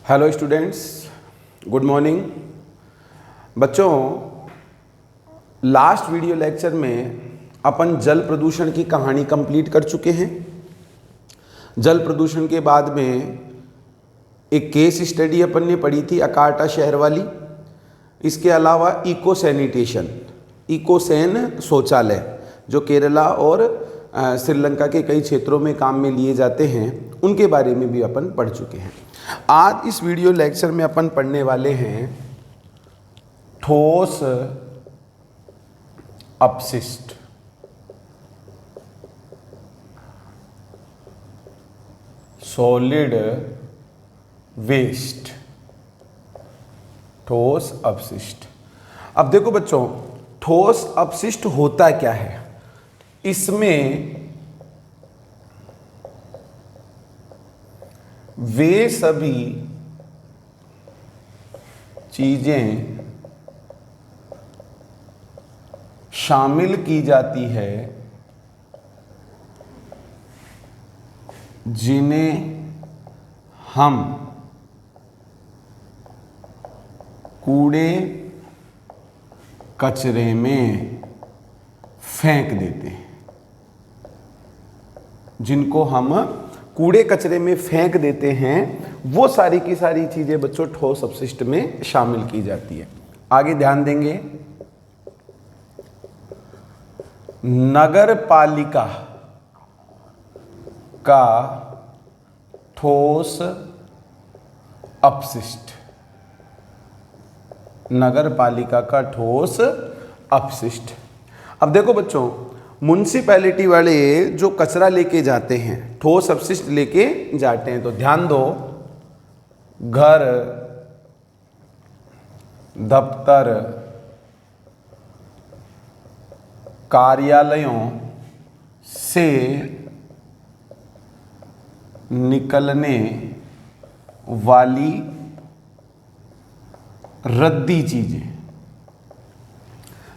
Hello students, good morning. बच्चों, last video lecture में अपन जल प्रदूषण की कहानी कंप्लीट कर चुके हैं। जल प्रदूषण के बाद में एक केस स्टडी अपन ने पढ़ी थी अकार्टा शहर वाली। इसके अलावा इको सैनिटेशन, इकोसैन शौचालय जो केरला और श्रीलंका के कई क्षेत्रों में काम में लिए जाते हैं, उनके बारे में भी अपन पढ़ चुके हैं। आज इस वीडियो लेक्चर में अपन पढ़ने वाले हैं ठोस अपशिष्ट। सॉलिड वेस्ट, ठोस अपशिष्ट। अब देखो बच्चों, ठोस अपशिष्ट होता क्या है। इसमें वे सभी चीजें शामिल की जाती है जिन्हें हम कूड़े कचरे में फेंक देते हैं। जिनको हम कूड़े कचरे में फेंक देते हैं, वो सारी की सारी चीजें बच्चों ठोस अपशिष्ट में शामिल की जाती है। आगे ध्यान देंगे, नगर पालिका का ठोस अपशिष्ट, नगर पालिका का ठोस अपशिष्ट। अब देखो बच्चों, म्युनिसिपैलिटी वाले जो कचरा लेके जाते हैं, ठोस अपशिष्ट लेके जाते हैं, तो ध्यान दो, घर, दफ्तर, कार्यालयों से निकलने वाली रद्दी चीजें,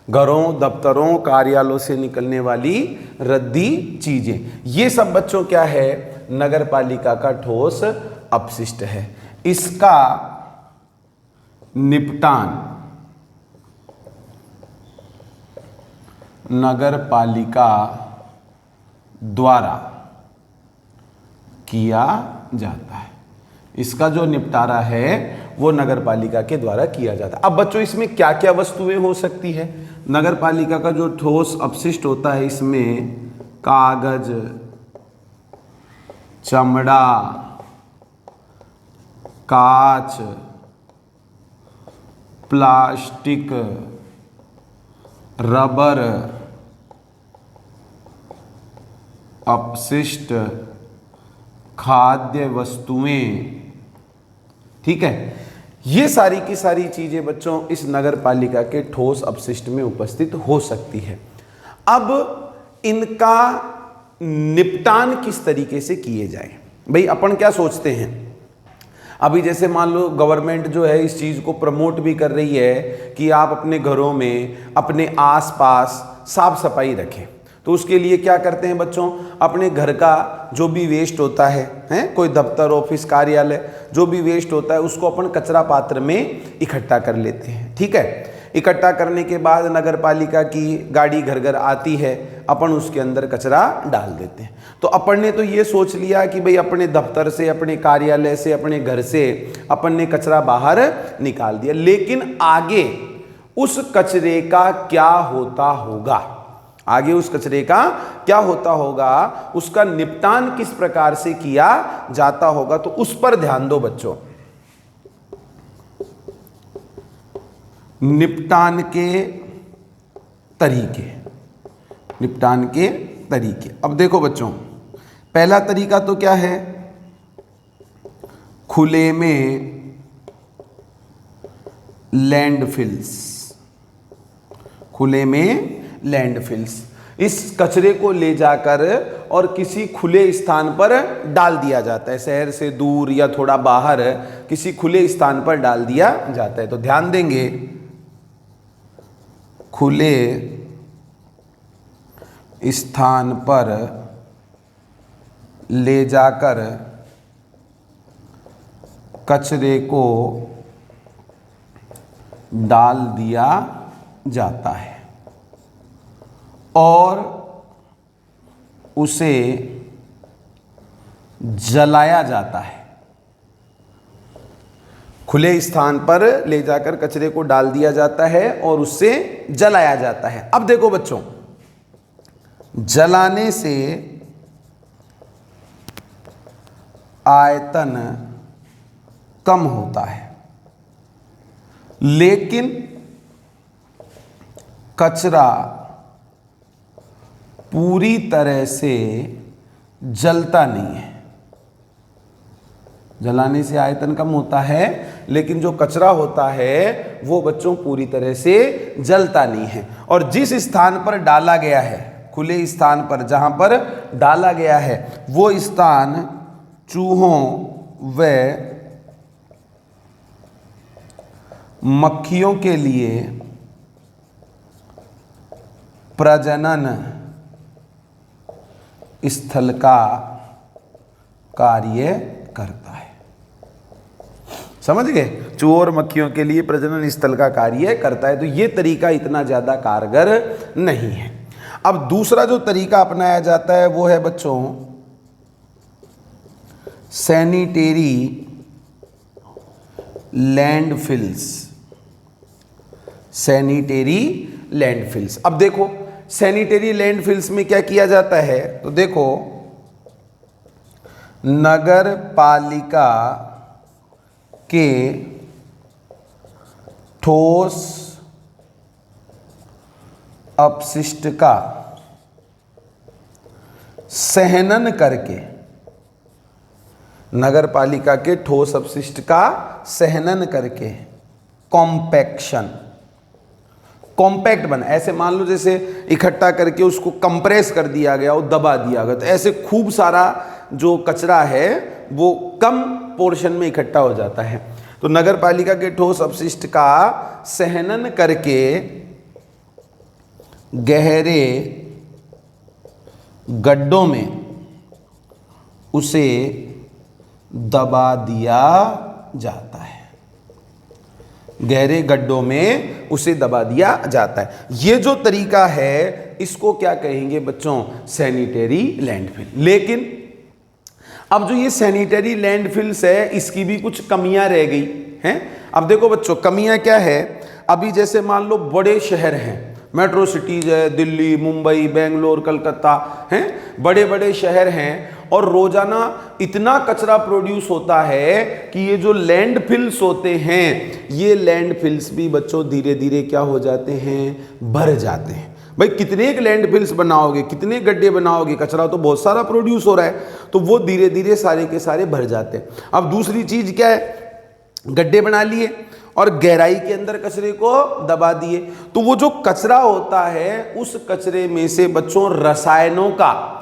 घरों, दफ्तरों, कार्यालयों से निकलने वाली रद्दी चीजें, ये सब बच्चों क्या है, नगर पालिका का ठोस अपशिष्ट है। इसका निपटान नगर पालिका द्वारा किया जाता है। इसका जो निपटारा है वो नगर पालिका के द्वारा किया जाता है। अब बच्चों, इसमें क्या क्या वस्तुएं हो सकती है। नगर पालिका का जो ठोस अपशिष्ट होता है, इसमें कागज, चमड़ा, कांच, प्लास्टिक, रबर, अपशिष्ट, खाद्य वस्तुएं, ठीक है, ये सारी की सारी चीजें बच्चों इस नगर पालिका के ठोस अपशिष्ट में उपस्थित हो सकती है। अब इनका निपटान किस तरीके से किए जाए। भाई अपन क्या सोचते हैं, अभी जैसे मान लो गवर्नमेंट जो है इस चीज को प्रमोट भी कर रही है कि आप अपने घरों में, अपने आसपास साफ सफाई रखें। तो उसके लिए क्या करते हैं बच्चों, अपने घर का जो भी वेस्ट होता है, कोई दफ्तर, ऑफिस, कार्यालय, जो भी वेस्ट होता है उसको अपन कचरा पात्र में इकट्ठा कर लेते हैं। ठीक है, इकट्ठा करने के बाद नगर पालिका की गाड़ी घर घर आती है, अपन उसके अंदर कचरा डाल देते हैं। तो अपन ने तो ये सोच लिया कि भाई अपने दफ्तर से, अपने कार्यालय से, अपने घर से अपन ने कचरा बाहर निकाल दिया, लेकिन आगे उस कचरे का क्या होता होगा, आगे उस कचरे का क्या होता होगा, उसका निपटान किस प्रकार से किया जाता होगा, तो उस पर ध्यान दो बच्चों। निपटान के तरीके, निपटान के तरीके। अब देखो बच्चों, पहला तरीका तो क्या है, खुले में लैंडफिल्स, खुले में लैंडफिल्स। इस कचरे को ले जाकर और किसी खुले स्थान पर डाल दिया जाता है, शहर से दूर या थोड़ा बाहर किसी खुले स्थान पर डाल दिया जाता है। तो ध्यान देंगे, खुले स्थान पर ले जाकर कचरे को डाल दिया जाता है और उसे जलाया जाता है। खुले स्थान पर ले जाकर कचरे को डाल दिया जाता है और उससे जलाया जाता है। अब देखो बच्चों, जलाने से आयतन कम होता है, लेकिन कचरा पूरी तरह से जलता नहीं है। जलाने से आयतन कम होता है, लेकिन जो कचरा होता है वो बच्चों पूरी तरह से जलता नहीं है। और जिस स्थान पर डाला गया है, खुले स्थान पर जहां पर डाला गया है, वो स्थान चूहों व मक्खियों के लिए प्रजनन स्थल का कार्य करता है। समझ गए? चूहों और मक्खियों के लिए प्रजनन स्थल का कार्य करता है। तो ये तरीका इतना ज्यादा कारगर नहीं है। अब दूसरा जो तरीका अपनाया जाता है वो है बच्चों सैनिटरी लैंडफिल्स। Sanitary landfills. अब देखो सैनिटरी लैंडफिल्स में क्या किया जाता है, तो देखो नगर पालिका के ठोस अपशिष्ट का सहनन करके, नगर पालिका के ठोस अपशिष्ट का सहनन करके कॉम्पैक्शन, कॉम्पैक्ट बना, ऐसे मान लो जैसे इकट्ठा करके उसको कंप्रेस कर दिया गया और दबा दिया गया, तो ऐसे खूब सारा जो कचरा है वो कम पोर्शन में इकट्ठा हो जाता है। तो नगर पालिका के ठोस अपशिष्ट का सहनन करके गहरे गड्ढों में उसे दबा दिया जाता है। गहरे गड्ढों में उसे दबा दिया जाता है। ये जो तरीका है इसको क्या कहेंगे बच्चों? Sanitary landfill. लेकिन अब जो ये सैनिटरी लैंडफिल्स है इसकी भी कुछ कमियां रह गई हैं। अब देखो बच्चों कमियां क्या है, अभी जैसे मान लो बड़े शहर हैं, मेट्रो सिटीज है, दिल्ली, मुंबई, बेंगलोर, कलकत्ता हैं, बड़े बड़े शहर हैं और रोजाना इतना कचरा प्रोड्यूस होता है कि ये जो लैंडफिल्स होते हैं ये लैंडफिल्स भी बच्चों धीरे धीरे क्या हो जाते हैं? भर जाते हैं। भाई कितने एक लैंडफिल्स बनाओगे, कितने गड्ढे बनाओगे, कचरा तो बहुत सारा प्रोड्यूस हो रहा है, तो वो धीरे धीरे सारे के सारे भर जाते हैं। अब दूसरी चीज क्या है, गड्ढे बना लिए और गहराई के अंदर कचरे को दबा दिए, तो वो जो कचरा होता है उस कचरे में से बच्चों रसायनों का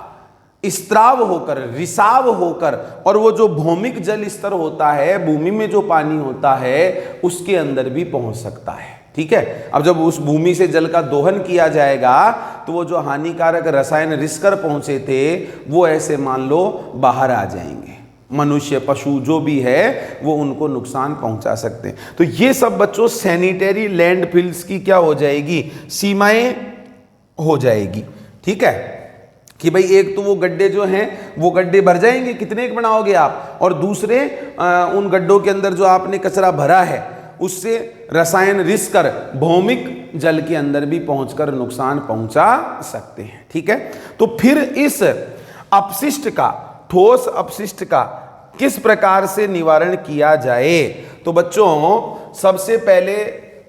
स्त्राव होकर, रिसाव होकर, और वो जो भौमिक जल स्तर होता है, भूमि में जो पानी होता है उसके अंदर भी पहुंच सकता है। ठीक है, अब जब उस भूमि से जल का दोहन किया जाएगा तो वो जो हानिकारक रसायन रिसकर पहुंचे थे वो ऐसे मान लो बाहर आ जाएंगे। मनुष्य, पशु जो भी है वो उनको नुकसान पहुंचा सकते हैं। तो ये सब बच्चों सैनिटरी लैंडफिल्स की क्या हो जाएगी? सीमाएं हो जाएगी। ठीक है कि भाई एक तो वो गड्ढे जो हैं वो गड्ढे भर जाएंगे, कितने एक बनाओगे आप, और दूसरे उन गड्ढों के अंदर जो आपने कचरा भरा है उससे रसायन रिस कर भौमिक जल के अंदर भी पहुंचकर नुकसान पहुंचा सकते हैं। ठीक है, तो फिर इस अपशिष्ट का, ठोस अपशिष्ट का किस प्रकार से निवारण किया जाए? तो बच्चों सबसे पहले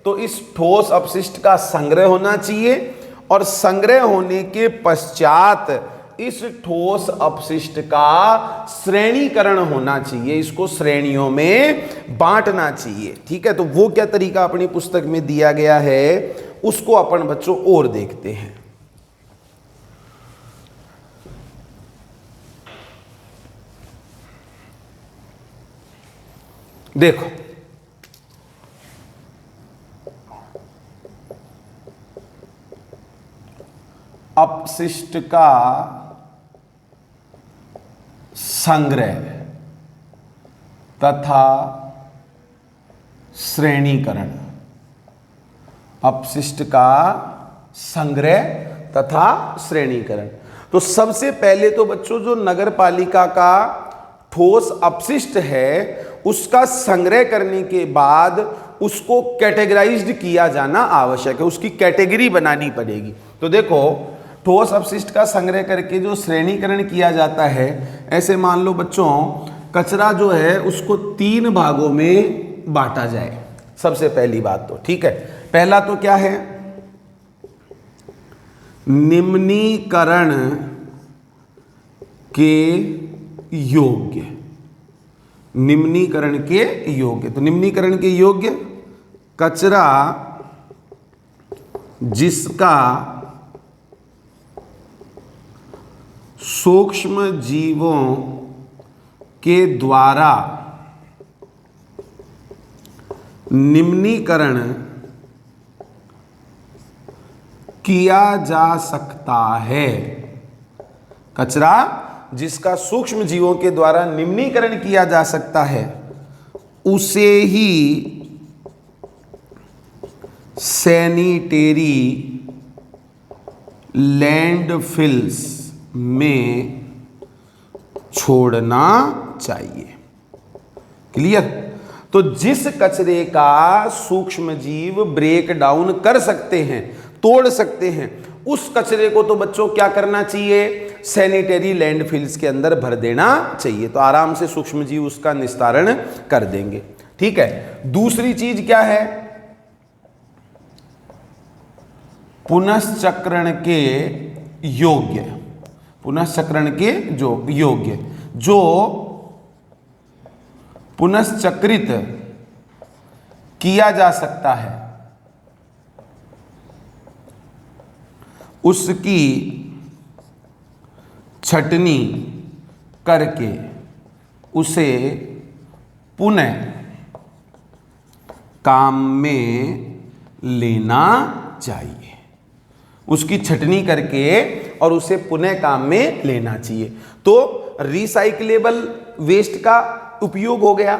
तो इस ठोस अपशिष्ट का संग्रह होना चाहिए और संग्रह होने के पश्चात इस ठोस अपशिष्ट का श्रेणीकरण होना चाहिए, इसको श्रेणियों में बांटना चाहिए। ठीक है, तो वो क्या तरीका अपनी पुस्तक में दिया गया है उसको अपन बच्चों और देखते हैं। देखो अपशिष्ट का संग्रह तथा श्रेणीकरण, अपशिष्ट का संग्रह तथा श्रेणीकरण। तो सबसे पहले तो बच्चों जो नगर पालिका का ठोस अपशिष्ट है उसका संग्रह करने के बाद उसको कैटेगराइज्ड किया जाना आवश्यक है, उसकी कैटेगरी बनानी पड़ेगी। तो देखो ठोस अपशिष्ट का संग्रह करके जो श्रेणीकरण किया जाता है, ऐसे मान लो बच्चों कचरा जो है उसको 3 भागों में बांटा जाए। सबसे पहली बात तो ठीक है, पहला तो क्या है, निम्नीकरण के योग्य, निम्नीकरण के योग्य। तो निम्नीकरण के योग्य कचरा जिसका सूक्ष्म जीवों के द्वारा निम्नीकरण किया जा सकता है, कचरा जिसका सूक्ष्म जीवों के द्वारा निम्नीकरण किया जा सकता है उसे ही सैनिटरी लैंडफिल्स में छोड़ना चाहिए। क्लियर? तो जिस कचरे का सूक्ष्म जीव ब्रेक डाउन कर सकते हैं, तोड़ सकते हैं, उस कचरे को तो बच्चों क्या करना चाहिए, सैनिटरी लैंडफिल्स के अंदर भर देना चाहिए। तो आराम से सूक्ष्म जीव उसका निस्तारण कर देंगे। ठीक है, दूसरी चीज क्या है, पुनश्चक्रण के योग्य, पुनश्चक्रण के जो योग्य, जो पुनश्चक्रित किया जा सकता है उसकी छटनी करके उसे पुनः काम में लेना चाहिए, उसकी छटनी करके और उसे पुनः काम में लेना चाहिए। तो रिसाइक्लेबल वेस्ट का उपयोग हो गया,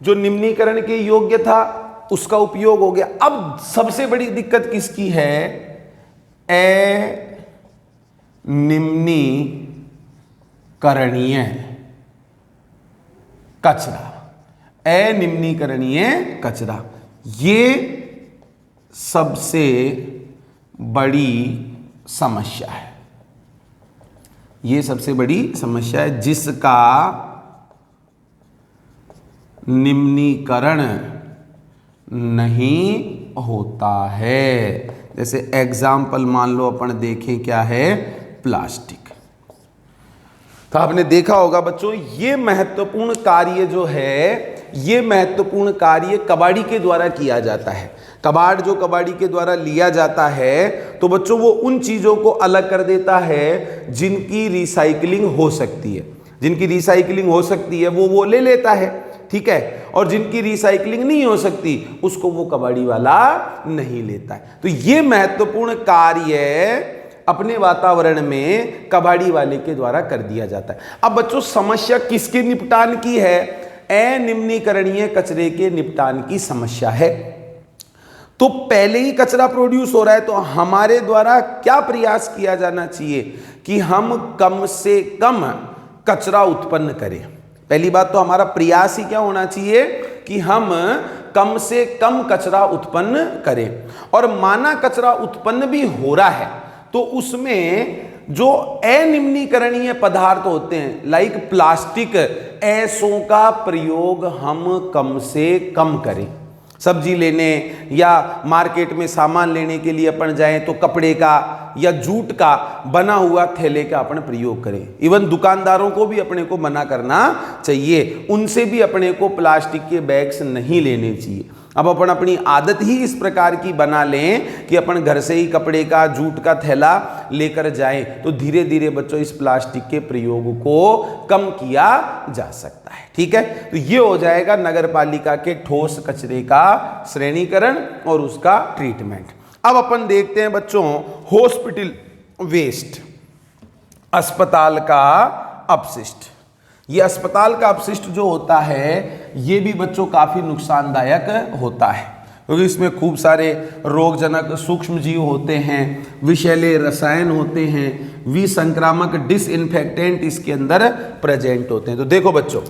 जो निम्नीकरण के योग्य था उसका उपयोग हो गया। अब सबसे बड़ी दिक्कत किसकी है, अनिम्नीकरणीय कचरा, अनिम्नीकरणीय कचरा, ये सबसे बड़ी समस्या है, ये सबसे बड़ी समस्या है जिसका निम्नीकरण नहीं होता है। जैसे एग्जाम्पल मान लो अपन देखें, क्या है, प्लास्टिक। तो आपने देखा होगा बच्चों, ये महत्वपूर्ण कार्य जो है, ये महत्वपूर्ण कार्य कबाड़ी के द्वारा किया जाता है। कबाड़ जो कबाड़ी के द्वारा लिया जाता है तो बच्चों वो उन चीजों को अलग कर देता है जिनकी रिसाइकलिंग हो सकती है, जिनकी रिसाइकलिंग हो सकती है वो ले लेता है, ठीक है, और जिनकी रिसाइकलिंग नहीं हो सकती उसको वो कबाड़ी वाला नहीं लेता है। तो ये महत्वपूर्ण कार्य अपने वातावरण में कबाड़ी वाले के द्वारा कर दिया जाता है। अब बच्चों समस्या किसके निपटान की है, अनिम्नीकरणीय कचरे के निपटान की समस्या है। तो पहले ही कचरा प्रोड्यूस हो रहा है तो हमारे द्वारा क्या प्रयास किया जाना चाहिए कि हम कम से कम कचरा उत्पन्न करें। पहली बात तो हमारा प्रयास ही क्या होना चाहिए कि हम कम से कम कचरा उत्पन्न करें, और माना कचरा उत्पन्न भी हो रहा है तो उसमें जो अनिम्नीकरणीय पदार्थ होते हैं लाइक प्लास्टिक, ऐसों का प्रयोग हम कम से कम करें। सब्जी लेने या मार्केट में सामान लेने के लिए अपन जाएं तो कपड़े का या जूट का बना हुआ थैले का अपन प्रयोग करें। इवन दुकानदारों को भी अपने को मना करना चाहिए, उनसे भी अपने को प्लास्टिक के बैग्स नहीं लेने चाहिए। अब अपन अपनी आदत ही इस प्रकार की बना लें कि अपन घर से ही कपड़े का, जूट का थैला लेकर जाएं तो धीरे धीरे बच्चों इस प्लास्टिक के प्रयोग को कम किया जा सकता है। ठीक है, तो ये हो जाएगा नगर पालिका के ठोस कचरे का श्रेणीकरण और उसका ट्रीटमेंट। अब अपन देखते हैं बच्चों हॉस्पिटल वेस्ट, अस्पताल का अपशिष्ट। ये अस्पताल का अपशिष्ट जो होता है ये भी बच्चों काफी नुकसानदायक होता है, क्योंकि इसमें खूब सारे रोगजनक सूक्ष्म जीव होते हैं, विषैले रसायन होते हैं, विसंक्रामक डिसइंफेक्टेंट इसके अंदर प्रेजेंट होते हैं। तो देखो बच्चों,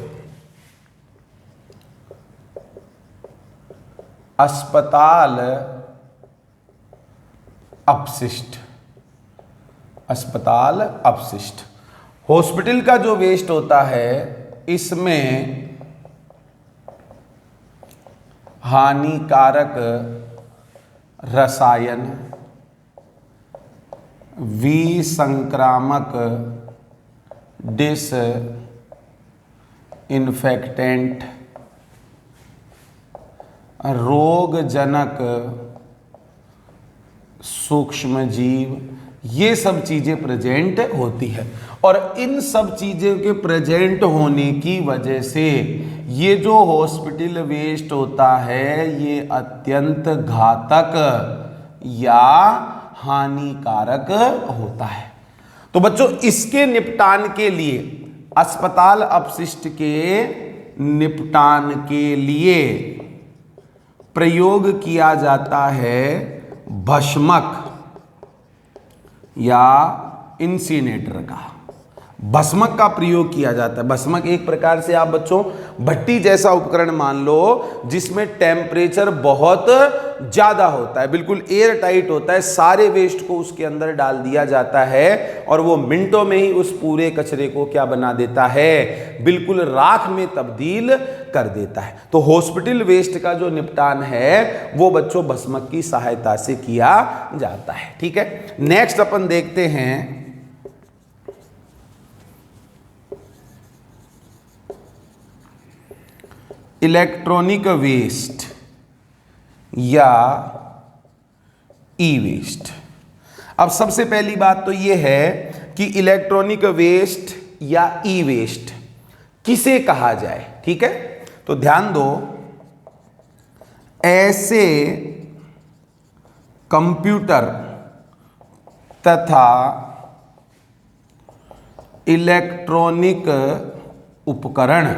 अस्पताल अपशिष्ट, अस्पताल अपशिष्ट, हॉस्पिटल का जो वेस्ट होता है इसमें हानिकारक रसायन, विसंक्रामक डिसइंफेक्टेंट, रोगजनक सूक्ष्म जीव, ये सब चीजें प्रेजेंट होती है। और इन सब चीज़ों के प्रेजेंट होने की वजह से ये जो हॉस्पिटल वेस्ट होता है ये अत्यंत घातक या हानिकारक होता है। तो बच्चों, इसके निपटान के लिए, अस्पताल अपशिष्ट के निपटान के लिए प्रयोग किया जाता है भस्मक या इंसिनेटर का। भस्मक का प्रयोग किया जाता है। भस्मक एक प्रकार से आप बच्चों भट्टी जैसा उपकरण मान लो जिसमें टेम्परेचर बहुत ज्यादा होता है, बिल्कुल एयर टाइट होता है, सारे वेस्ट को उसके अंदर डाल दिया जाता है और वो मिनटों में ही उस पूरे कचरे को क्या बना देता है, बिल्कुल राख में तब्दील कर देता है। तो हॉस्पिटल वेस्ट का जो निपटान है वो बच्चों भस्मक की सहायता से किया जाता है। ठीक है, नेक्स्ट अपन देखते हैं इलेक्ट्रॉनिक वेस्ट या ई वेस्ट। अब सबसे पहली बात तो यह है कि इलेक्ट्रॉनिक वेस्ट या ई वेस्ट किसे कहा जाए। ठीक है, तो ध्यान दो, ऐसे कंप्यूटर तथा इलेक्ट्रॉनिक उपकरण,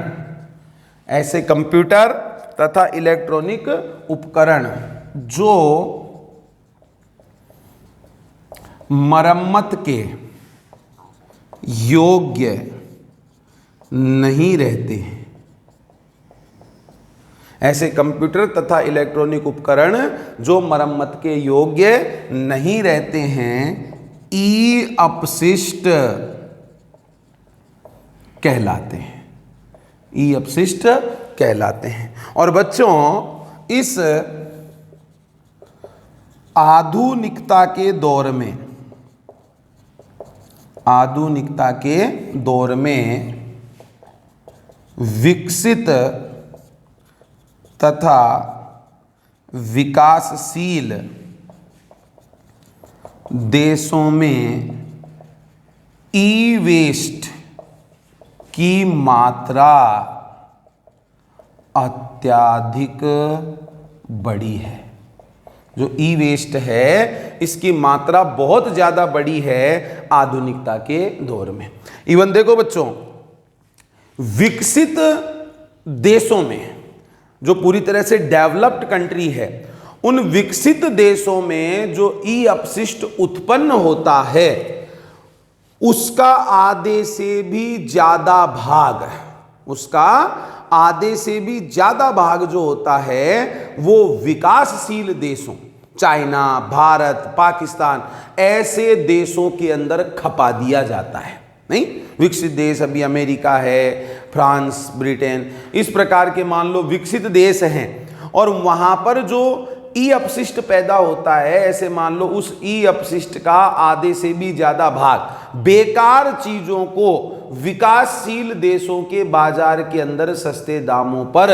ऐसे कंप्यूटर तथा इलेक्ट्रॉनिक उपकरण जो मरम्मत के योग्य नहीं रहते हैं, ऐसे कंप्यूटर तथा इलेक्ट्रॉनिक उपकरण जो मरम्मत के योग्य नहीं रहते हैं, ई अपशिष्ट कहलाते हैं, ई अपशिष्ट कहलाते हैं। और बच्चों, इस आधुनिकता के दौर में, आधुनिकता के दौर में विकसित तथा विकासशील देशों में ई वेस्ट की मात्रा अत्यधिक बड़ी है। जो ई वेस्ट है इसकी मात्रा बहुत ज्यादा बड़ी है आधुनिकता के दौर में। इवन देखो बच्चों, विकसित देशों में, जो पूरी तरह से डेवलप्ड कंट्री है, उन विकसित देशों में जो ई अपशिष्ट उत्पन्न होता है उसका आधे से भी ज्यादा भाग, उसका आधे से भी ज्यादा भाग जो होता है वो विकासशील देशों, चाइना, भारत, पाकिस्तान, ऐसे देशों के अंदर खपा दिया जाता है। नहीं, विकसित देश अभी अमेरिका है, फ्रांस, ब्रिटेन, इस प्रकार के मान लो विकसित देश हैं और वहां पर जो ई अपशिष्ट पैदा होता है, ऐसे मान लो उस ई अपशिष्ट का आधे से भी ज्यादा भाग बेकार चीजों को विकासशील देशों के बाजार के अंदर सस्ते दामों पर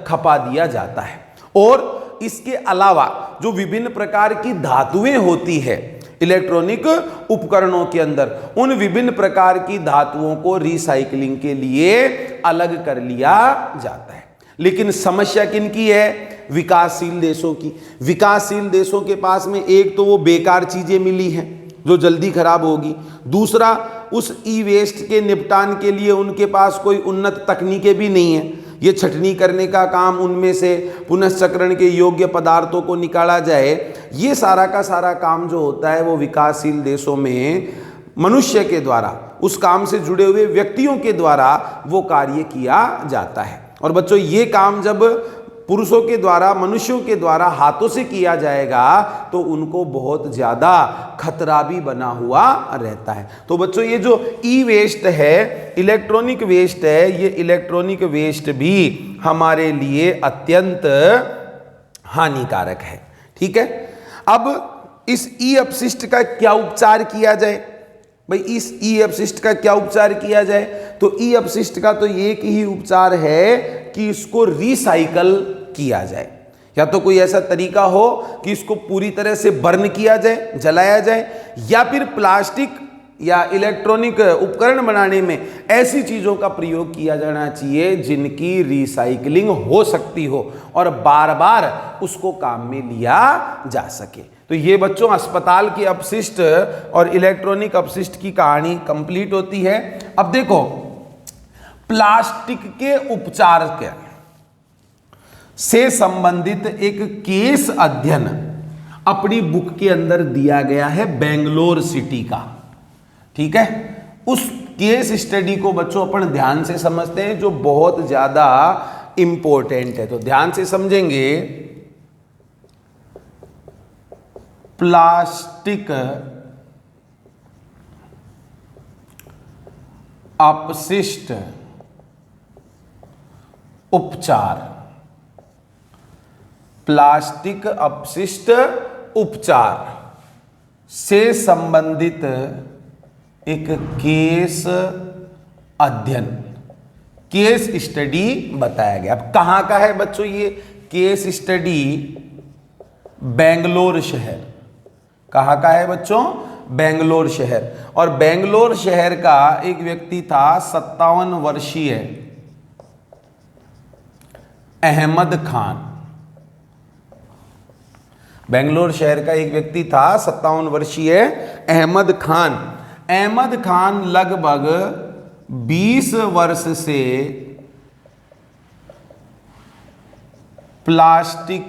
खपा दिया जाता है। और इसके अलावा जो विभिन्न प्रकार की धातुएं होती है इलेक्ट्रॉनिक उपकरणों के अंदर, उन विभिन्न प्रकार की धातुओं को रिसाइकलिंग के लिए अलग कर लिया जाता है। लेकिन समस्या किनकी है? विकासशील देशों की। विकासशील देशों के पास में एक तो वो बेकार चीजें मिली हैं, जो जल्दी खराब होगी। दूसरा, उस ई वेस्ट के निपटान के लिए उनके पास कोई उन्नत तकनीकें भी नहीं है। ये छटनी करने का काम, उनमें से पुनश्चक्रण के योग्य पदार्थों को निकाला जाए, ये सारा का सारा काम जो होता है वो विकासशील देशों में मनुष्य के द्वारा, उस काम से जुड़े हुए व्यक्तियों के द्वारा वो कार्य किया जाता है। और बच्चों, ये काम जब पुरुषों के द्वारा, मनुष्यों के द्वारा हाथों से किया जाएगा तो उनको बहुत ज़्यादा खतरा भी बना हुआ रहता है। तो बच्चों, ये जो ई वेस्ट है, इलेक्ट्रॉनिक वेस्ट है, ये इलेक्ट्रॉनिक वेस्ट भी हमारे लिए अत्यंत हानिकारक है। ठीक है। अब इस ई अपशिष्ट का क्या उपचार किया जाए? भाई, इस ई अपशिष्ट का क्या उपचार किया जाए? तो ई अपशिष्ट का तो एक ही उपचार है कि इसको रिसाइकल किया जाए। या तो कोई ऐसा तरीका हो कि इसको पूरी तरह से बर्न किया जाए, जलाया जाए, या फिर प्लास्टिक या इलेक्ट्रॉनिक उपकरण बनाने में ऐसी चीज़ों का प्रयोग किया जाना चाहिए जिनकी रिसाइकलिंग हो सकती हो और बार बार उसको काम में लिया जा सके। तो ये बच्चों अस्पताल के अपशिष्ट और इलेक्ट्रॉनिक अपशिष्ट की कहानी कंप्लीट होती है। अब देखो, प्लास्टिक के उपचार के से संबंधित एक केस अध्ययन अपनी बुक के अंदर दिया गया है, बेंगलोर सिटी का। ठीक है। उस केस स्टडी को बच्चों अपन ध्यान से समझते हैं, जो बहुत ज्यादा इंपॉर्टेंट है। तो ध्यान से समझेंगे। प्लास्टिक अपशिष्ट उपचार, प्लास्टिक अपशिष्ट उपचार से संबंधित एक केस अध्ययन, केस स्टडी बताया गया। अब कहां का है बच्चों ये केस स्टडी? बेंगलोर शहर। कहां का है बच्चों? बेंगलोर शहर। और बेंगलोर शहर का एक व्यक्ति था, 57 वर्षीय अहमद खान। बेंगलोर शहर का एक व्यक्ति था, 57 वर्षीय अहमद खान। अहमद खान लगभग 20 वर्ष से प्लास्टिक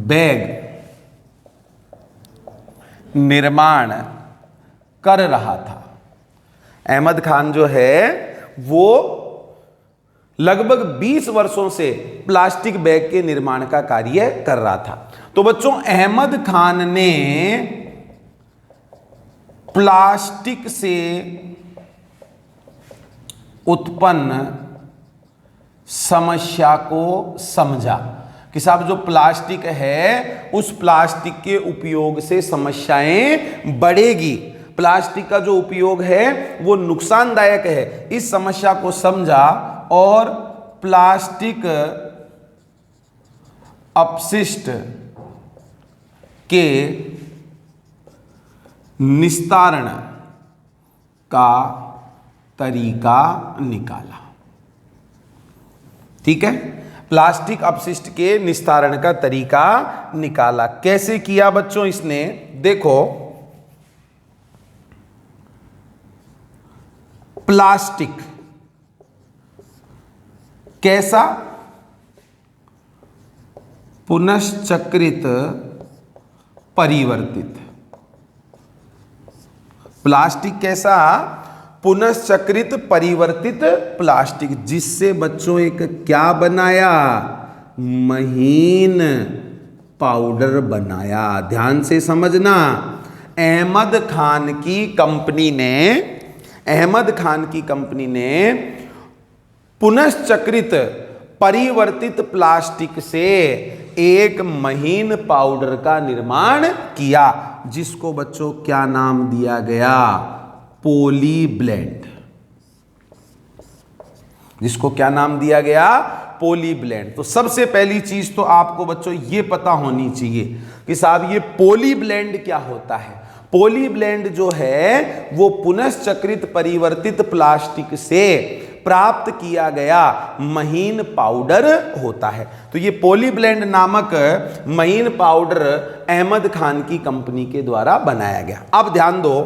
बैग निर्माण कर रहा था। अहमद खान जो है वो लगभग 20 वर्षों से प्लास्टिक बैग के निर्माण का कार्य कर रहा था। तो बच्चों, अहमद खान ने प्लास्टिक से उत्पन्न समस्या को समझा कि साहब जो प्लास्टिक है उस प्लास्टिक के उपयोग से समस्याएं बढ़ेगी, प्लास्टिक का जो उपयोग है वो नुकसानदायक है। इस समस्या को समझा और प्लास्टिक अपशिष्ट के निस्तारण का तरीका निकाला। ठीक है। प्लास्टिक अपशिष्ट के निस्तारण का तरीका निकाला। कैसे किया बच्चों इसने? देखो, प्लास्टिक कैसा? पुनश्चक्रित परिवर्तित। प्लास्टिक कैसा? पुनश्चक्रित परिवर्तित प्लास्टिक, जिससे बच्चों एक क्या बनाया? महीन पाउडर बनाया। ध्यान से समझना। अहमद खान की कंपनी ने पुनश्चक्रित परिवर्तित प्लास्टिक से एक महीन पाउडर का निर्माण किया, जिसको बच्चों क्या नाम दिया गया? पॉलीब्लेंड। जिसको क्या नाम दिया गया? पॉलीब्लेंड। तो सबसे पहली चीज तो आपको बच्चों ये पता होनी चाहिए कि साहब ये पॉलीब्लेंड क्या होता है। पॉलीब्लेंड जो है वो पुनश्चक्रित परिवर्तित प्लास्टिक से प्राप्त किया गया महीन पाउडर होता है। तो ये पॉलीब्लेंड नामक महीन पाउडर अहमद खान की कंपनी के द्वारा बनाया गया। अब ध्यान दो,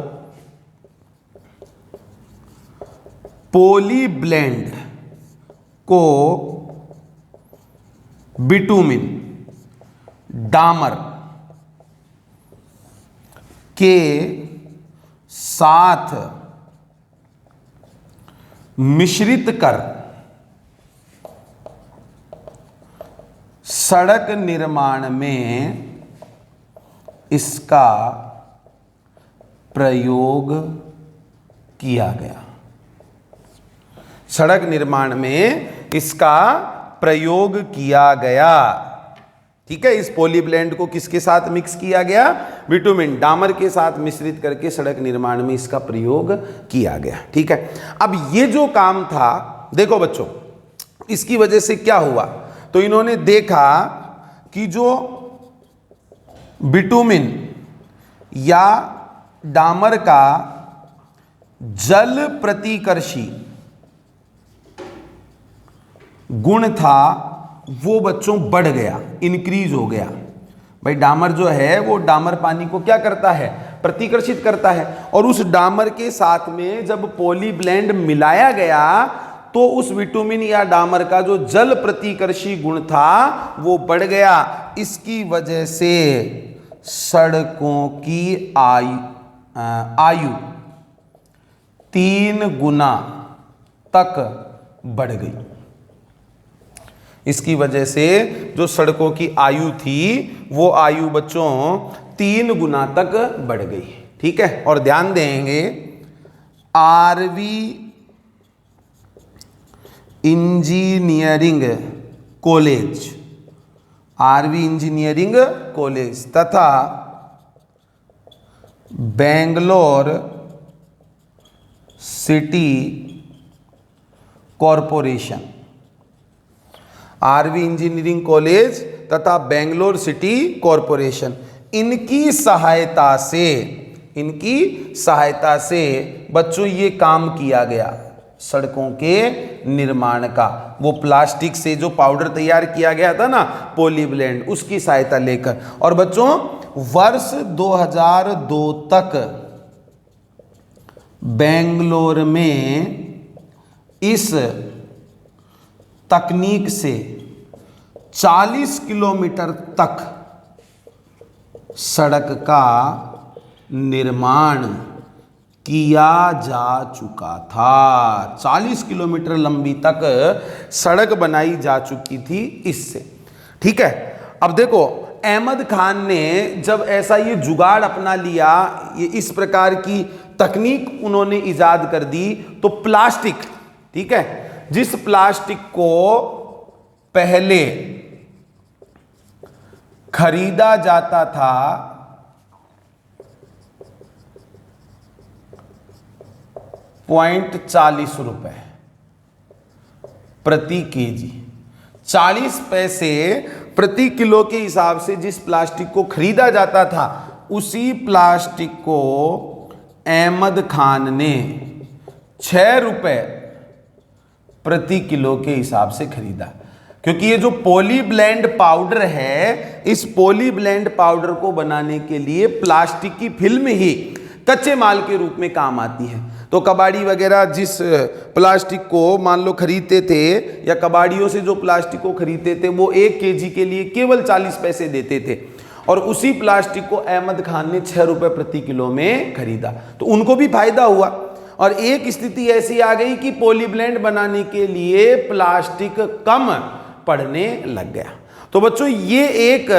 पॉलीब्लेंड को बिटुमिन, डामर के साथ मिश्रित कर सड़क निर्माण में इसका प्रयोग किया गया। सड़क निर्माण में इसका प्रयोग किया गया। ठीक है, इस पॉलीब्लेंड को किसके साथ मिक्स किया गया? बिटुमिन, डामर के साथ मिश्रित करके सड़क निर्माण में इसका प्रयोग किया गया। ठीक है, अब ये जो काम था, देखो बच्चों, इसकी वजह से क्या हुआ? तो इन्होंने देखा कि जो बिटुमिन या डामर का जल प्रतिकर्षी गुण था वो बच्चों बढ़ गया, इंक्रीज हो गया। भाई डामर जो है वो डामर पानी को क्या करता है? प्रतिकर्षित करता है। और उस डामर के साथ में जब पॉलीब्लेंड मिलाया गया तो उस विटामिन या डामर का जो जल प्रतिकर्षी गुण था वो बढ़ गया। इसकी वजह से सड़कों की आयु 3 गुना तक बढ़ गई। इसकी वजह से जो सड़कों की आयु थी वो आयु बच्चों 3 गुना तक बढ़ गई। ठीक है, और ध्यान देंगे आरवी इंजीनियरिंग कॉलेज तथा Bangalore city corporation, RV engineering college तथा बेंगलोर सिटी कॉरपोरेशन, इनकी सहायता से बच्चों ये काम किया गया सड़कों के निर्माण का। वो प्लास्टिक से जो पाउडर तैयार किया गया था ना पॉलीब्लेंड, उसकी सहायता लेकर। और बच्चों वर्ष 2002 तक बेंगलोर में इस तकनीक से 40 किलोमीटर तक सड़क का निर्माण किया जा चुका था। 40 किलोमीटर लंबी तक सड़क बनाई जा चुकी थी इससे। ठीक है, अब देखो अहमद खान ने जब ऐसा ये जुगाड़ अपना लिया, ये इस प्रकार की तकनीक उन्होंने इजाद कर दी, तो प्लास्टिक, ठीक है, जिस प्लास्टिक को पहले खरीदा जाता था ₹40 प्रति केजी, 40 पैसे प्रति किलो के हिसाब से जिस प्लास्टिक को खरीदा जाता था, उसी प्लास्टिक को अहमद खान ने ₹6 प्रति किलो के हिसाब से खरीदा। क्योंकि ये जो पॉलीब्लेंड पाउडर है, इस पॉलीब्लेंड पाउडर को बनाने के लिए प्लास्टिक की फिल्म ही कच्चे माल के रूप में काम आती है। तो कबाड़ी वगैरह जिस प्लास्टिक को मान लो खरीदते थे, या कबाड़ियों से जो प्लास्टिक को खरीदते थे, वो 1 केजी के लिए केवल 40 पैसे देते थे, और उसी प्लास्टिक को अहमद खान ने ₹6 प्रति किलो में खरीदा। तो उनको भी फायदा हुआ। और एक स्थिति ऐसी आ गई कि पॉलीब्लेंड बनाने के लिए प्लास्टिक कम पड़ने लग गया। तो बच्चों ये एक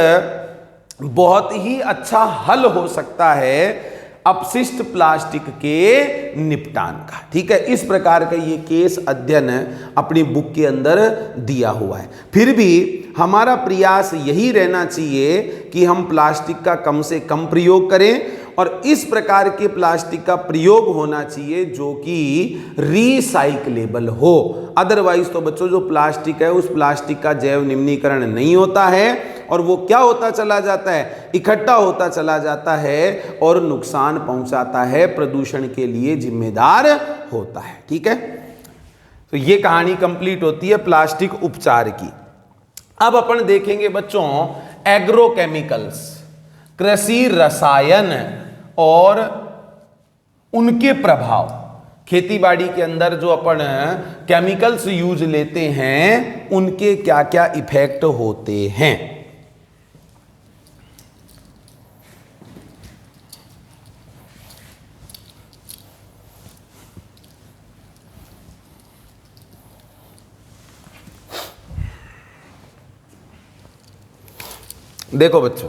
बहुत ही अच्छा हल हो सकता है अपशिष्ट प्लास्टिक के निपटान का। ठीक है, इस प्रकार का ये केस अध्ययन अपनी बुक के अंदर दिया हुआ है। फिर भी हमारा प्रयास यही रहना चाहिए कि हम प्लास्टिक का कम से कम प्रयोग करें, और इस प्रकार के प्लास्टिक का प्रयोग होना चाहिए जो कि रिसाइक्लेबल हो। अदरवाइज तो बच्चों जो प्लास्टिक है, उस प्लास्टिक का जैव निम्नीकरण नहीं होता है, और वो क्या होता चला जाता है? इकट्ठा होता चला जाता है और नुकसान पहुंचाता है, प्रदूषण के लिए जिम्मेदार होता है। ठीक है, तो ये कहानी कंप्लीट होती है प्लास्टिक उपचार की। अब अपन देखेंगे बच्चों एग्रोकेमिकल्स, कृषि रसायन और उनके प्रभाव। खेतीबाड़ी के अंदर जो अपन केमिकल्स यूज लेते हैं उनके क्या क्या इफेक्ट होते हैं। देखो बच्चों,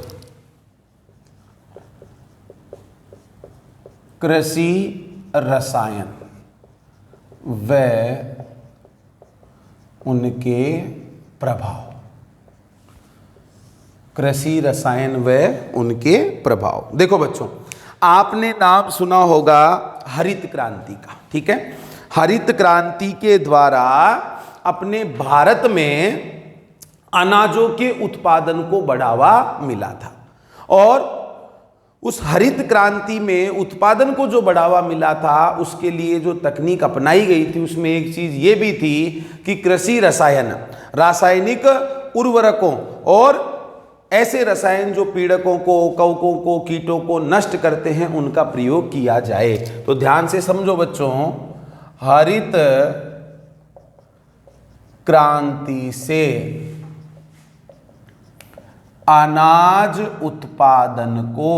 कृषि रसायन व उनके प्रभाव, कृषि रसायन व उनके प्रभाव। देखो बच्चों, आपने नाम सुना होगा हरित क्रांति का, ठीक है। हरित क्रांति के द्वारा अपने भारत में अनाजों के उत्पादन को बढ़ावा मिला था, और उस हरित क्रांति में उत्पादन को जो बढ़ावा मिला था उसके लिए जो तकनीक अपनाई गई थी उसमें एक चीज ये भी थी कि कृषि रसायन, रासायनिक उर्वरकों और ऐसे रसायन जो पीड़कों को, कवकों को, कीटों को नष्ट करते हैं उनका प्रयोग किया जाए। तो ध्यान से समझो बच्चों, हरित क्रांति से अनाज उत्पादन को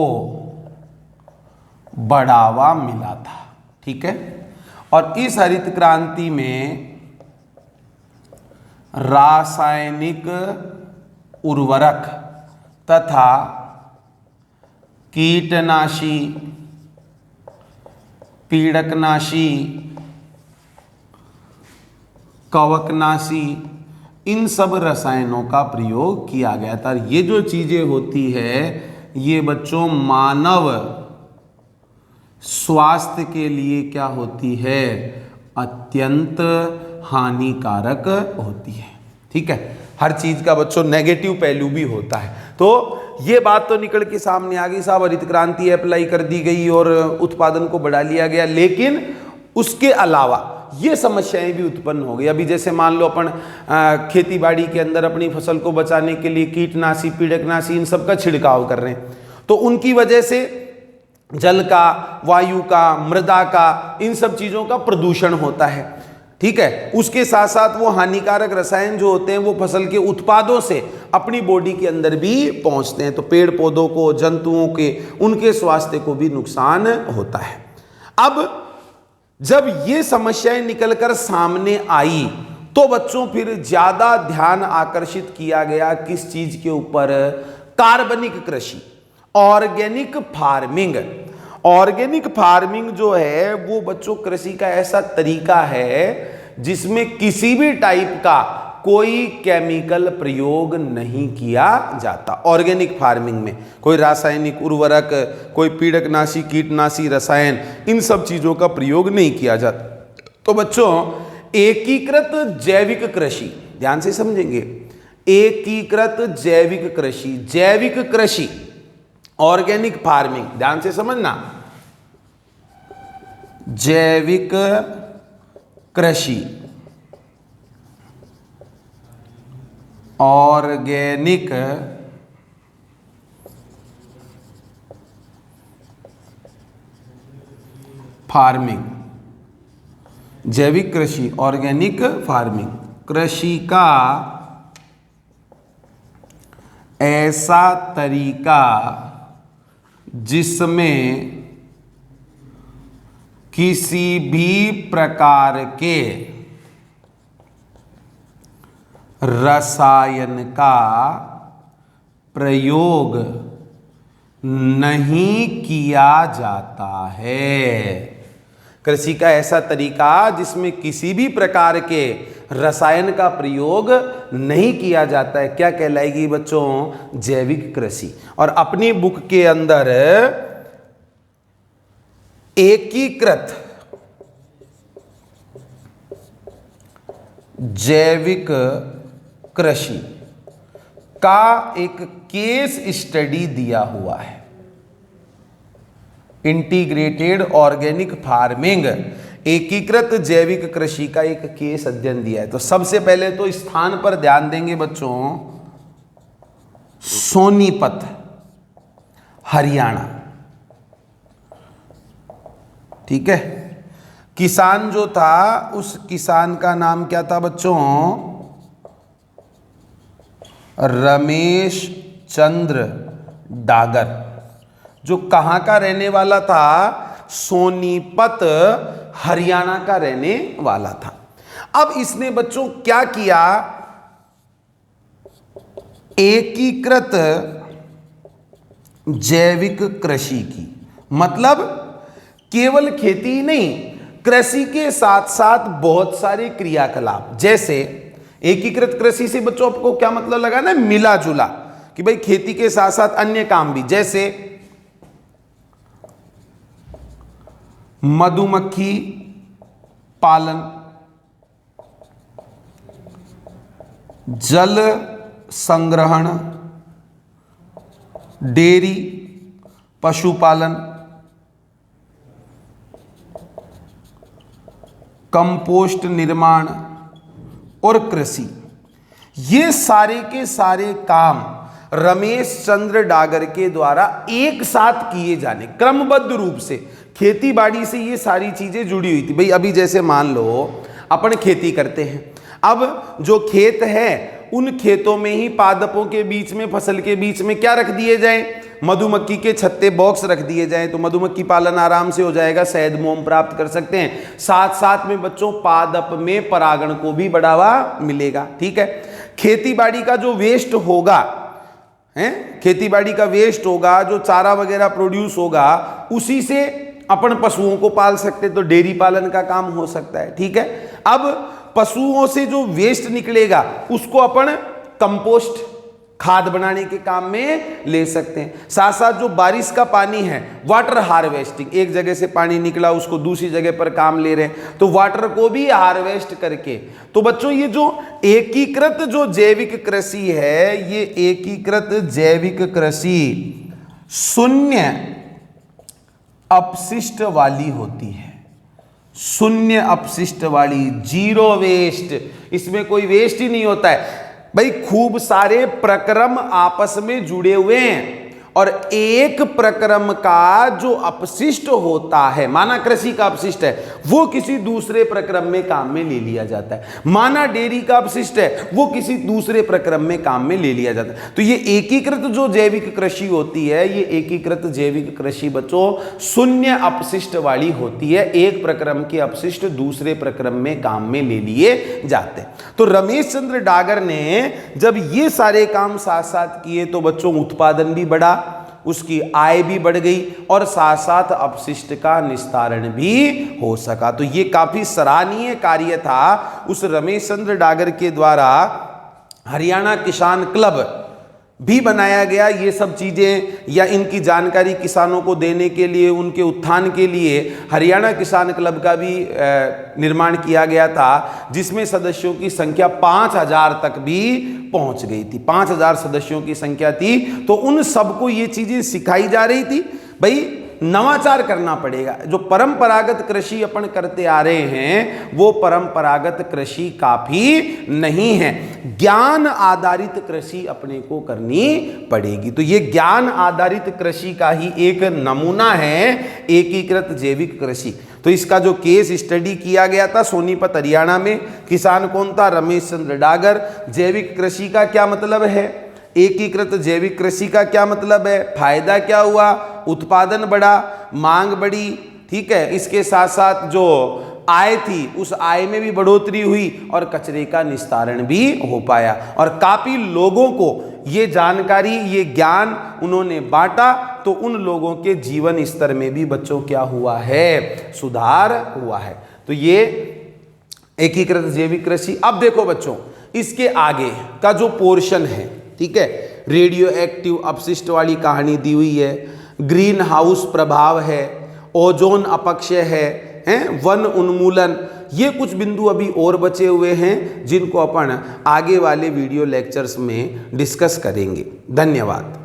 बढ़ावा मिला था, ठीक है। और इस हरित क्रांति में रासायनिक उर्वरक तथा कीटनाशी, पीड़कनाशी, कवकनाशी, इन सब रसायनों का प्रयोग किया गया था। ये जो चीजें होती है ये बच्चों मानव स्वास्थ्य के लिए क्या होती है, अत्यंत हानिकारक होती है, ठीक है। हर चीज का बच्चों नेगेटिव पहलू भी होता है। तो ये बात तो निकल के सामने आ गई, साहब हरित क्रांति अप्लाई कर दी गई और उत्पादन को बढ़ा लिया गया, लेकिन उसके अलावा ये समस्याएं भी उत्पन्न हो गई। अभी जैसे मान लो अपन खेतीबाड़ी के अंदर अपनी फसल को बचाने के लिए कीटनाशी, पीड़कनाशी, इन सब का छिड़काव कर रहे हैं, तो उनकी वजह से जल का, वायु का, मृदा का, इन सब चीजों का प्रदूषण होता है, ठीक है। उसके साथ साथ वो हानिकारक रसायन जो होते हैं वो फसल के उत्पादों से अपनी बॉडी के अंदर भी पहुंचते हैं, तो पेड़ पौधों को, जंतुओं के, उनके स्वास्थ्य को भी नुकसान होता है। अब जब ये समस्याएं निकलकर सामने आई तो बच्चों फिर ज्यादा ध्यान आकर्षित किया गया किस चीज के ऊपर, कार्बनिक कृषि, ऑर्गेनिक फार्मिंग। ऑर्गेनिक फार्मिंग जो है वो बच्चों कृषि का ऐसा तरीका है जिसमें किसी भी टाइप का कोई केमिकल प्रयोग नहीं किया जाता। ऑर्गेनिक फार्मिंग में कोई रासायनिक उर्वरक, कोई पीड़कनाशी, कीटनाशी, रसायन, इन सब चीजों का प्रयोग नहीं किया जाता। तो बच्चों एकीकृत जैविक कृषि, ध्यान से समझेंगे, एकीकृत जैविक कृषि, जैविक कृषि, ऑर्गेनिक फार्मिंग, ध्यान से समझना, जैविक कृषि, ऑर्गेनिक फार्मिंग, जैविक कृषि, ऑर्गेनिक फार्मिंग, कृषि का ऐसा तरीका जिसमें किसी भी प्रकार के रसायन का प्रयोग नहीं किया जाता है। कृषि का ऐसा तरीका जिसमें किसी भी प्रकार के रसायन का प्रयोग नहीं किया जाता है, क्या कहलाएगी बच्चों, जैविक कृषि। और अपनी बुक के अंदर एकीकृत जैविक कृषि का एक केस स्टडी दिया हुआ है। इंटीग्रेटेड ऑर्गेनिक फार्मिंग एकीकृत जैविक कृषि का एक केस अध्ययन दिया है। तो सबसे पहले तो स्थान पर ध्यान देंगे बच्चों, सोनीपत, हरियाणा। ठीक है, किसान जो था उस किसान का नाम क्या था बच्चों? रमेश चंद्र डागर, जो कहां का रहने वाला था? सोनीपत, हरियाणा का रहने वाला था। अब इसने बच्चों क्या किया? एकीकृत जैविक कृषि की, मतलब केवल खेती ही नहीं, कृषि के साथ साथ बहुत सारे क्रियाकलाप। जैसे एकीकृत कृषि से बच्चों आपको क्या मतलब लगा ना? मिला जुला, कि भाई खेती के साथ साथ अन्य काम भी, जैसे मधुमक्खी पालन, जल संग्रहण, डेयरी, पशुपालन, कंपोस्ट निर्माण और कृषि। ये सारे के सारे काम रमेश चंद्र डागर के द्वारा एक साथ किए जाने, क्रमबद्ध रूप से खेती बाड़ी से ये सारी चीजें जुड़ी हुई थी। भाई अभी जैसे मान लो अपन खेती करते हैं, अब जो खेत है उन खेतों में ही पादपों के बीच में, फसल के बीच में क्या रख दिए जाएं? मधुमक्खी के छत्ते, बॉक्स रख दिए जाएं, तो मधुमक्खी पालन आराम से हो जाएगा, शहद मोम प्राप्त कर सकते हैं। साथ साथ में बच्चों पादप में परागण को भी बढ़ावा मिलेगा। ठीक है, खेती बाड़ी का जो वेस्ट होगा, खेती बाड़ी का वेस्ट होगा, जो चारा वगैरह प्रोड्यूस होगा, उसी से अपन पशुओं को पाल सकते, तो डेयरी पालन का काम हो सकता है। ठीक है, अब पशुओं से जो वेस्ट निकलेगा उसको अपन कंपोस्ट, खाद बनाने के काम में ले सकते हैं। साथ साथ जो बारिश का पानी है, वाटर हार्वेस्टिंग, एक जगह से पानी निकला उसको दूसरी जगह पर काम ले रहे हैं, तो वाटर को भी हार्वेस्ट करके। तो बच्चों ये जो एकीकृत जो जैविक कृषि है, ये एकीकृत जैविक कृषि शून्य अपशिष्ट वाली होती है, शून्य अपशिष्ट वाली, जीरो वेस्ट। इसमें कोई वेस्ट ही नहीं होता है भाई। खूब सारे प्रक्रम आपस में जुड़े हुए हैं और एक प्रक्रम का जो अपशिष्ट होता है, माना कृषि का अपशिष्ट है, वो किसी दूसरे प्रक्रम में काम में ले लिया जाता है। माना डेयरी का अपशिष्ट है, वो किसी दूसरे प्रक्रम में काम में ले लिया जाता है। तो ये एकीकृत जो जैविक कृषि होती है, ये एकीकृत जैविक कृषि बच्चों शून्य अपशिष्ट वाली होती है। एक प्रक्रम के अपशिष्ट दूसरे प्रक्रम में काम में ले लिए जाते हैं। तो रमेश चंद्र डागर ने जब ये सारे काम साथ साथ किए तो बच्चों उत्पादन भी बढ़ा, उसकी आय भी बढ़ गई और साथ साथ अपशिष्ट का निस्तारण भी हो सका। तो ये काफी सराहनीय कार्य था उस रमेश चंद्र डागर के द्वारा। हरियाणा किसान क्लब भी बनाया गया। ये सब चीजें या इनकी जानकारी किसानों को देने के लिए, उनके उत्थान के लिए हरियाणा किसान क्लब का भी निर्माण किया गया था, जिसमें सदस्यों की संख्या 5000 तक भी पहुंच गई थी। 5000 सदस्यों की संख्या थी। तो उन सबको ये चीजें सिखाई जा रही थी। भाई नवाचार करना पड़ेगा। जो परंपरागत कृषि अपन करते आ रहे हैं वो परंपरागत कृषि काफी नहीं है, ज्ञान आधारित कृषि अपने को करनी पड़ेगी। तो ये ज्ञान आधारित कृषि का ही एक नमूना है एकीकृत जैविक कृषि। तो इसका जो केस स्टडी किया गया था सोनीपत हरियाणा में, किसान कौन था? रमेश चंद्र डागर। जैविक कृषि का क्या मतलब है? एकीकृत जैविक कृषि का क्या मतलब है? फायदा क्या हुआ? उत्पादन बढ़ा, मांग बढ़ी। ठीक है, इसके साथ साथ जो आय थी उस आय में भी बढ़ोतरी हुई और कचरे का निस्तारण भी हो पाया और काफी लोगों को ये जानकारी, ये ज्ञान उन्होंने बांटा। तो उन लोगों के जीवन स्तर में भी बच्चों क्या हुआ है? सुधार हुआ है। तो ये एकीकृत जैविक कृषि। अब देखो बच्चों, इसके आगे का जो पोर्शन है, ठीक है, रेडियो एक्टिव अपशिष्ट वाली कहानी दी हुई है, ग्रीन हाउस प्रभाव है, ओजोन अपक्षय है, वन उन्मूलन, ये कुछ बिंदु अभी और बचे हुए हैं जिनको अपन आगे वाले वीडियो लेक्चर्स में डिस्कस करेंगे। धन्यवाद।